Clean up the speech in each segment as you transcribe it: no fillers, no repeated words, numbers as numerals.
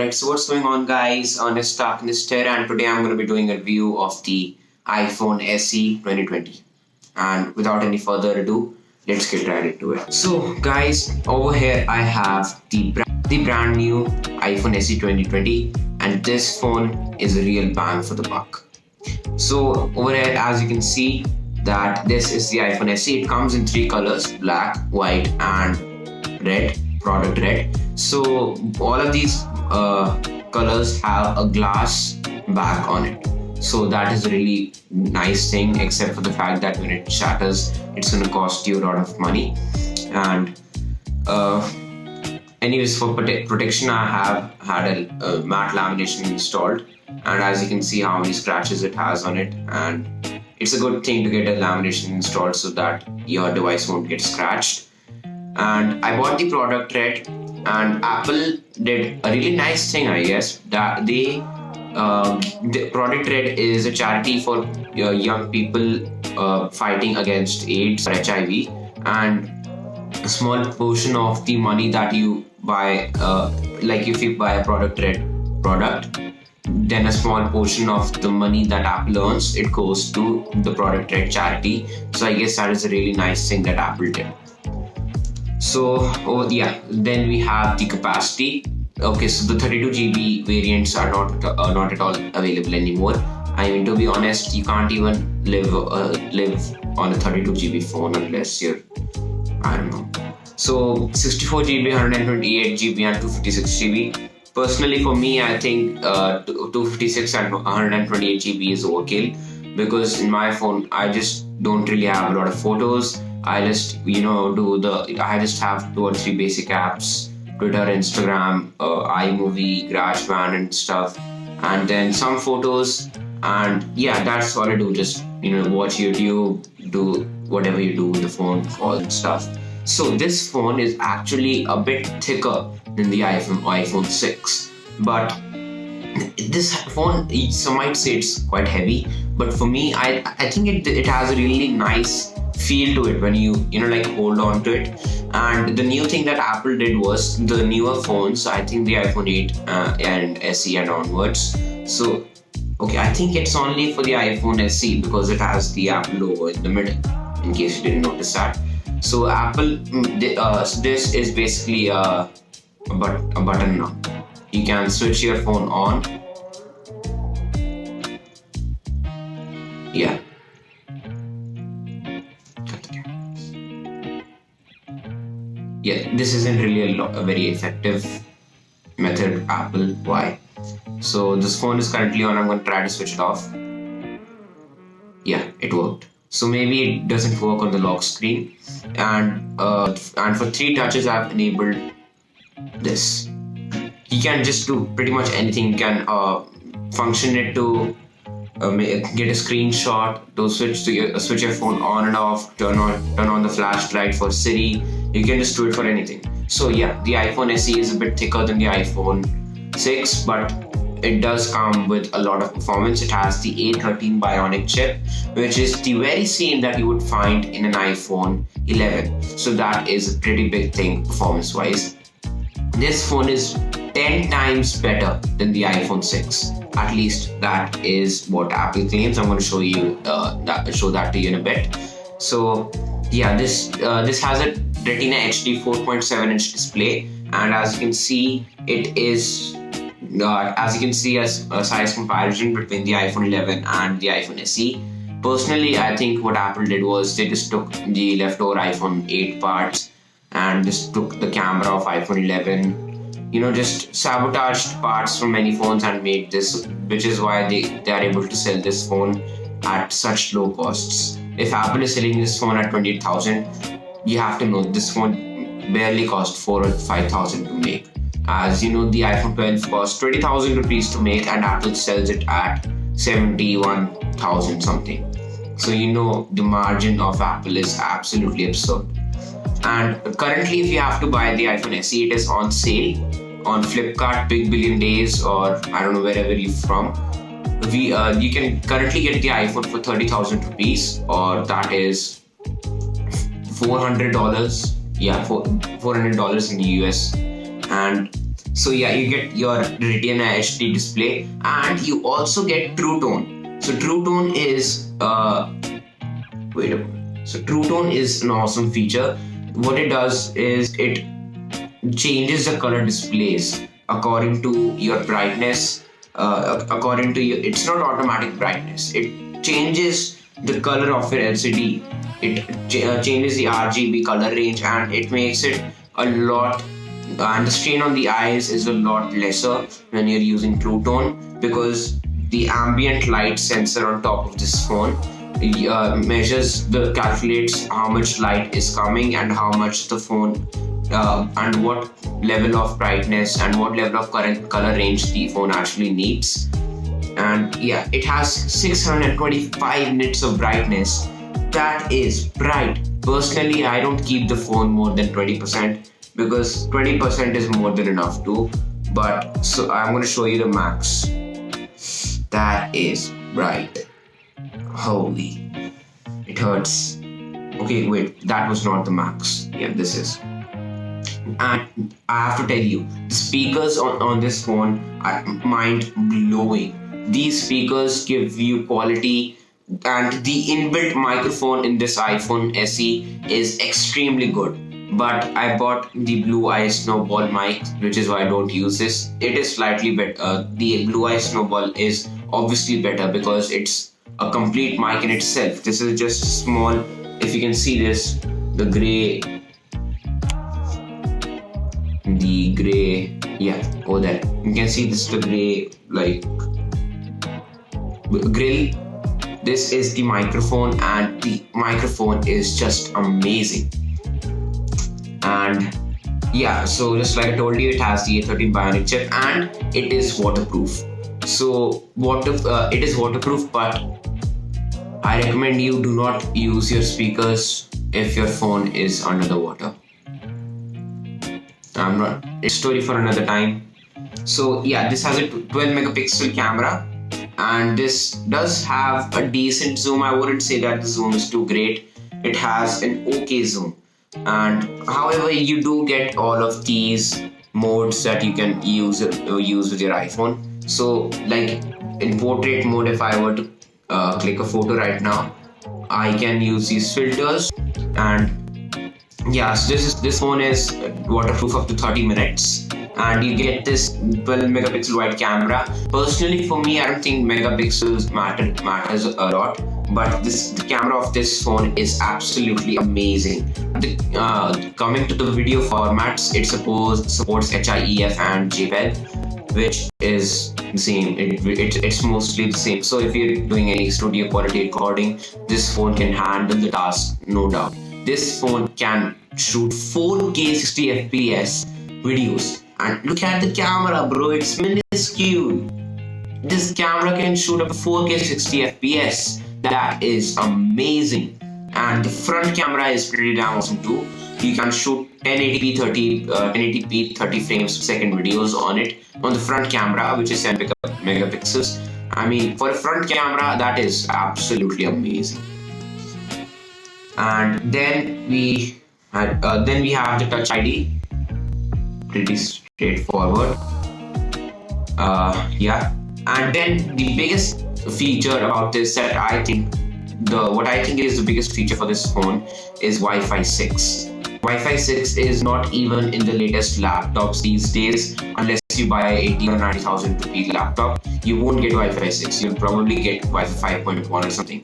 Alright, so what's going on, guys? Ernest Starkness here, and today I'm going to be doing a review of the iPhone SE 2020. And without any further ado, let's get right into it. So, guys, over here I have the brand new iPhone SE 2020, and this phone is a real bang for the buck. So, over here, as you can see, that this is the iPhone SE. It comes in three colors: black, white, and red. Product red. So all of these colors have a glass back on it, so that is a really nice thing, except for the fact that when it shatters it's going to cost you a lot of money. And anyways, for protection I have had a matte lamination installed, and as you can see how many scratches it has on it, and it's a good thing to get a lamination installed so that your device won't get scratched. And I bought the product red, and Apple did a really nice thing, I guess, that the product red is a charity for young people fighting against AIDS or HIV, and a small portion of the money that you buy, like if you buy a product red product, then a small portion of the money that Apple earns, it goes to the product red charity. So I guess that is a really nice thing that Apple did. So, then we have the capacity. Okay, so the 32GB variants are not at all available anymore. I mean, to be honest, you can't even live on a 32GB phone unless you're, I don't know. So, 64GB, 128GB, and 256GB. Personally, for me, I think 256 and 128GB is overkill, because in my phone, I just don't really have a lot of photos. I just have 2 or 3 basic apps: Twitter, Instagram, iMovie, GarageBand and stuff, and then some photos. And yeah, that's all I do. Just watch YouTube, do whatever you do with the phone, all that stuff. So this phone is actually a bit thicker than the iPhone 6, but this phone, some might say it's quite heavy, but for me, I think it has a really nice feel to it when you hold on to it. And the new thing that Apple did was the newer phones, I think the iPhone 8 and SE and onwards. So okay, I think it's only for the iPhone SE because it has the Apple logo in the middle, in case you didn't notice that. So Apple, this is basically a button now. You can switch your phone on. Yeah. Yeah, this isn't really a very effective method, Apple. Why? So this phone is currently on. I'm going to try to switch it off. Yeah, it worked. So maybe it doesn't work on the lock screen. And for 3 touches, I've enabled this. You can just do pretty much anything. You can function it to get a screenshot, to switch your phone on and off, turn on the flashlight for Siri. You can just do it for anything. So yeah, the iPhone SE is a bit thicker than the iPhone 6, but it does come with a lot of performance. It has the A13 Bionic chip, which is the very same that you would find in an iPhone 11. So that is a pretty big thing performance-wise. This phone is 10 times better than the iPhone 6. At least that is what Apple claims. I'm going to show that to you in a bit. So yeah, this has a Retina HD 4.7-inch display, and as you can see, it is a size comparison between the iPhone 11 and the iPhone SE. Personally, I think what Apple did was they just took the leftover iPhone 8 parts and just took the camera of iPhone 11, just sabotaged parts from many phones and made this, which is why they are able to sell this phone at such low costs. If Apple is selling this phone at 28,000, you have to know this phone barely cost 4,000 or 5,000 to make. As you know, the iPhone 12 costs 20,000 rupees to make, and Apple sells it at 71,000 something. So the margin of Apple is absolutely absurd. And currently, if you have to buy the iPhone SE, it is on sale on Flipkart, Big Billion Days, or I don't know, wherever you're from. You can currently get the iPhone for 30,000 rupees, or that is $400. Yeah, $400 in the US. And So yeah, you get your Retina HD display, and you also get True Tone. So True Tone is wait a minute. So True Tone is an awesome feature. What it does is it changes the color displays according to your brightness. According to your, it's not automatic brightness. It changes the color of your LCD. It changes the RGB color range, and it makes it a lot. And the strain on the eyes is a lot lesser when you're using True Tone, because the ambient light sensor on top of this phone calculates how much light is coming and how much the phone and what level of brightness and what level of current color range the phone actually needs. And yeah, it has 625 nits of brightness. That is bright. Personally, I don't keep the phone more than 20%, because 20% is more than enough too. But so I'm going to show you the max. That is bright. Holy, it hurts. Okay, wait, that was not the max. Yeah, this is. And I have to tell you, the speakers on this phone are mind blowing. These speakers give you quality, and the inbuilt microphone in this iPhone SE is extremely good. But I bought the Blue Eye Snowball mic, which is why I don't use this. It is slightly better. The Blue Eye Snowball is obviously better because it's a complete mic in itself. This is just small. If you can see this, the gray, yeah, over there. You can see this, the gray, like, grill. This is the microphone, and the microphone is just amazing. And yeah, so just like I told you, it has the A13 Bionic chip, and it is waterproof. So it is waterproof, but I recommend you do not use your speakers if your phone is under the water. It's a story for another time. So yeah, this has a 12 megapixel camera, and this does have a decent zoom. I wouldn't say that the zoom is too great. It has an okay zoom. And however, you do get all of these modes that you can use with your iPhone. So like in portrait mode, if I were to click a photo right now, I can use these filters. And yeah, so this phone is waterproof up to 30 minutes, and you get this 12 megapixel wide camera. Personally, for me, I don't think megapixels matters a lot, but the camera of this phone is absolutely amazing. Coming to the video formats, it supports HIEF and JPEG, which is the same. It's mostly the same. So if you're doing any studio quality recording, this phone can handle the task, no doubt. This phone can shoot 4K 60 FPS videos. And look at the camera, bro, it's minuscule. This camera can shoot up to 4K 60 FPS. That is amazing. And the front camera is pretty damn awesome too. You can shoot 1080p 30 frames per second videos on it, on the front camera, which is 10 megapixels. I mean, for a front camera, that is absolutely amazing. And then we have the Touch ID. Pretty straightforward. Yeah. And then the biggest feature about this that what I think is the biggest feature for this phone is Wi-Fi 6. Wi-Fi 6 is not even in the latest laptops these days. Unless you buy a 80 or 90,000 rupee laptop, you won't get Wi-Fi 6. You'll probably get Wi-Fi 5.1 or something.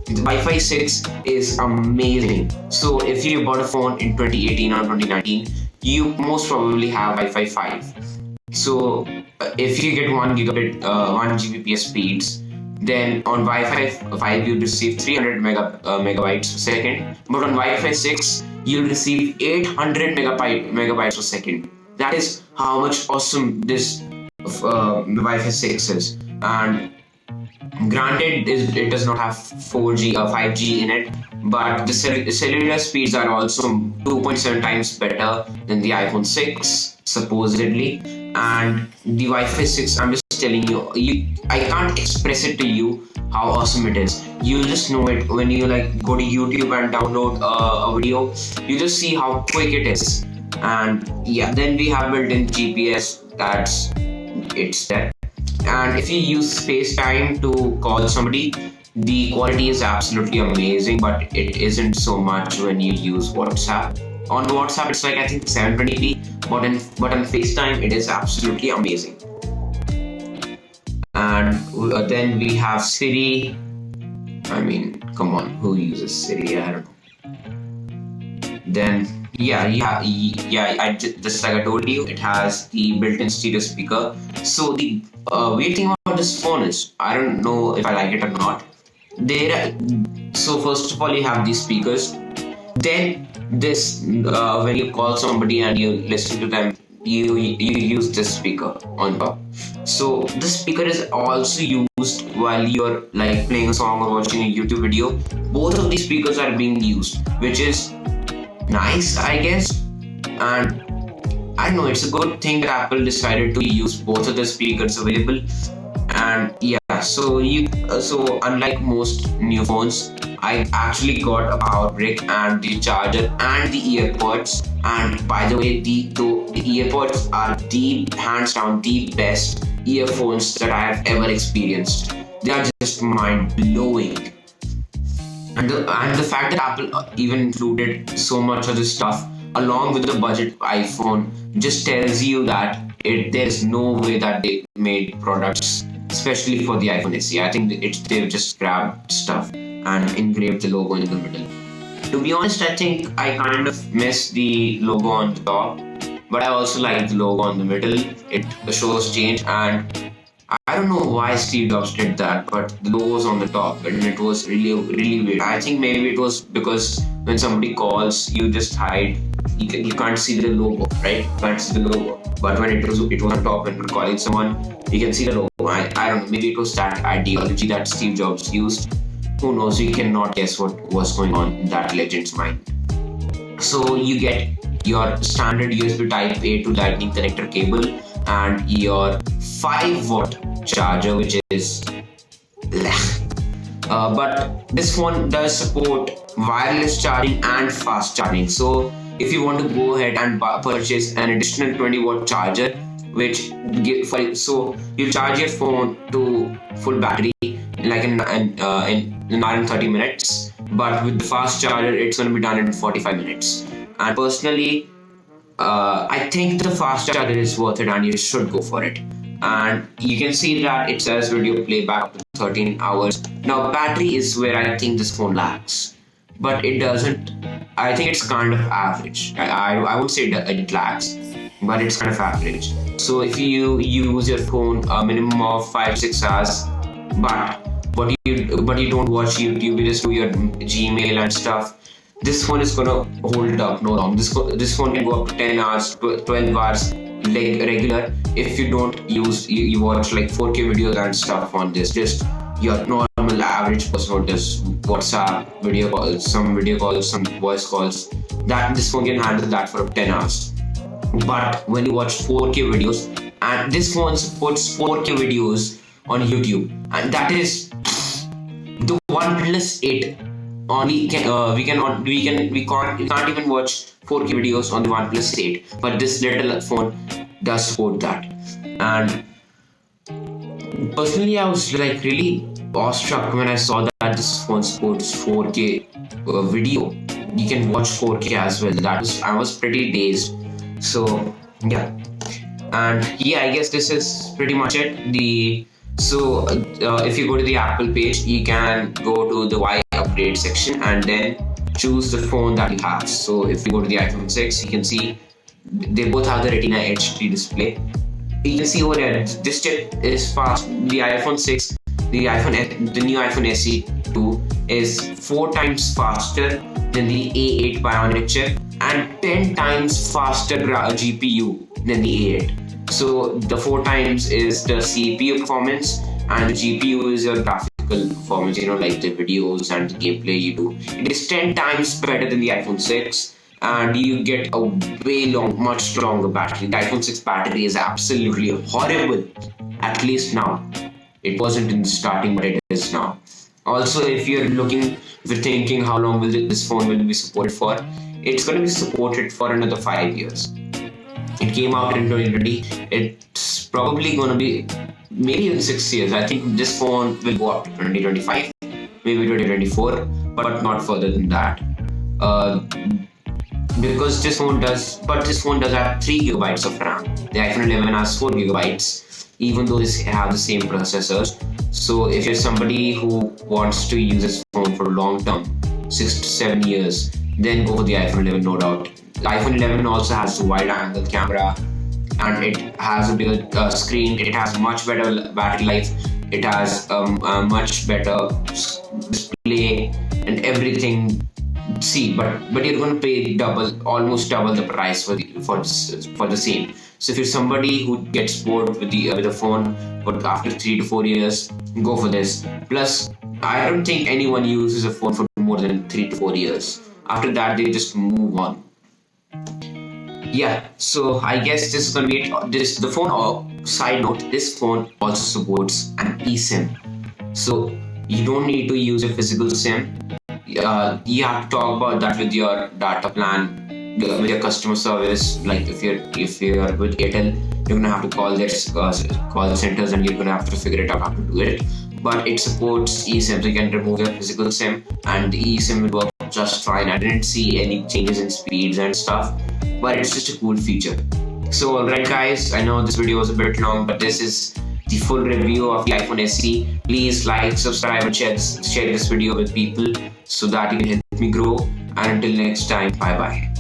The Wi-Fi 6 is amazing. So if you bought a phone in 2018 or 2019, you most probably have Wi-Fi 5. So if you get 1 Gbps speeds, then on Wi-Fi 5 you'll receive 300 megabytes per second, but on Wi-Fi 6 you'll receive 800 megabytes per second. That is how much awesome this Wi-Fi 6 is. And granted, it does not have 4G or 5G in it, but the cellular speeds are also 2.7 times better than the iPhone 6, supposedly. And the Wi-Fi 6, I'm just telling you, I can't express it to you how awesome it is. You'll just know it when you like go to YouTube and download a video. You just see how quick it is. And yeah, then we have built-in GPS. It's there. And if you use FaceTime to call somebody, the quality is absolutely amazing, but it isn't so much when you use WhatsApp. On WhatsApp, it's like I think 720p, but on FaceTime, it is absolutely amazing. And then we have Siri. I mean, come on, who uses Siri? I don't know. Then just like I told you, it has the built-in stereo speaker. So the weird thing about this phone is, I don't know if I like it or not. So first of all, you have these speakers. Then this, when you call somebody and you listen to them, you use this speaker on top. So this speaker is also used while you're like playing a song or watching a YouTube video. Both of these speakers are being used, which is nice, I guess. And I don't know, it's a good thing that Apple decided to use both of the speakers available. And yeah, so unlike most new phones, I actually got a power brick and the charger and the earpods. And by the way, the earpods are the hands down the best earphones that I have ever experienced. They are just mind blowing. And the fact that Apple even included so much of this stuff along with the budget iPhone just tells you that there's no way that they made products, especially for the iPhone SE. I think they've just grabbed stuff and engraved the logo in the middle. To be honest, I think I kind of miss the logo on the top, but I also like the logo on the middle. The shows change, and I don't know why Steve Jobs did that, but the logo was on the top and it was really, really weird. I think maybe it was because when somebody calls, you just hide. You can't see the logo, right? You can't see the logo. But when it was on top and you're calling someone, you can see the logo. I don't know, maybe it was that ideology that Steve Jobs used. Who knows? We cannot guess what was going on in that legend's mind. So you get your standard USB Type A to Lightning connector cable and your 5-watt charger, which is but this phone does support wireless charging and fast charging. So if you want to go ahead and purchase an additional 20-watt charger, so you charge your phone to full battery like in an hour and 30 minutes, but with the fast charger it's going to be done in 45 minutes. And personally, I think the fast charger is worth it and you should go for it. And you can see that it says video playback up to 13 hours. Now battery is where I think this phone lacks, but it doesn't. I think it's kind of average. I would say it lacks, but it's kind of average. So if you use your phone a minimum of 5-6 hours, but you don't watch YouTube, you just do your Gmail and stuff, this phone is gonna hold it up no long. This phone can go up to 10 hours, 12 hours like regular if you don't you watch like 4K videos and stuff on this. Just your normal average person who does WhatsApp video calls, some voice calls, that this phone can handle that for 10 hours. But when you watch 4K videos, and this phone supports 4K videos on YouTube, and that is the OnePlus 8 only we can't even watch 4K videos on the OnePlus 8, but this little phone does support that. And personally, I was like really awestruck when I saw that this phone supports 4K video. You can watch 4K as well. I was pretty dazed. So yeah, and yeah, I guess this is pretty much it. If you go to the Apple page, you can go to the Y upgrade section and then choose the phone that you have. So if you go to the iPhone 6, you can see they both have the Retina HD display. You can see over here, this chip is fast. The iPhone 6, the new iPhone SE 2 is 4 times faster than the A8 Bionic chip and 10 times faster GPU than the A8. So the 4 times is the CPU performance and the GPU is your graphical performance, like the videos and the gameplay you do. It is 10 times better than the iPhone 6 and you get a much longer battery. The iPhone 6 battery is absolutely horrible, at least now. It wasn't in the starting, but it is now. Also, if you're thinking how long this phone will be supported for, it's going to be supported for another 5 years. It came out in 2020. It's probably going to be maybe in 6 years. I think this phone will go up to 2025, maybe 2024, but not further than that. Because this phone does have 3 gigabytes of RAM. The iPhone 11 has 4 gigabytes, even though they have the same processors. So if you're somebody who wants to use this phone for long term, 6 to 7 years, then go for the iPhone 11, no doubt. The iPhone 11 also has a wide angle camera, and it has a bigger screen. It has much better battery life. It has a much better display and everything. See, but you're going to pay almost double the price for the same. So if you're somebody who gets bored with the phone, but after 3 to 4 years, go for this. Plus, I don't think anyone uses a phone for more than 3 to 4 years. After that, they just move on. Yeah, so I guess this is going to be it. The phone. Side note: this phone also supports an eSIM, so you don't need to use a physical SIM. You have to talk about that with your data plan, with your customer service. Like if you're with Airtel, you're gonna have to call their call centers, and you're gonna have to figure it out how to do it. But it supports eSIM, so you can remove your physical SIM, and the eSIM will work just fine. I didn't see any changes in speeds and stuff, but it's just a cool feature. So alright guys, I know this video was a bit long, but this is the full review of the iPhone SE. Please like, subscribe, and share this video with people so that you can help me grow. And until next time, bye bye.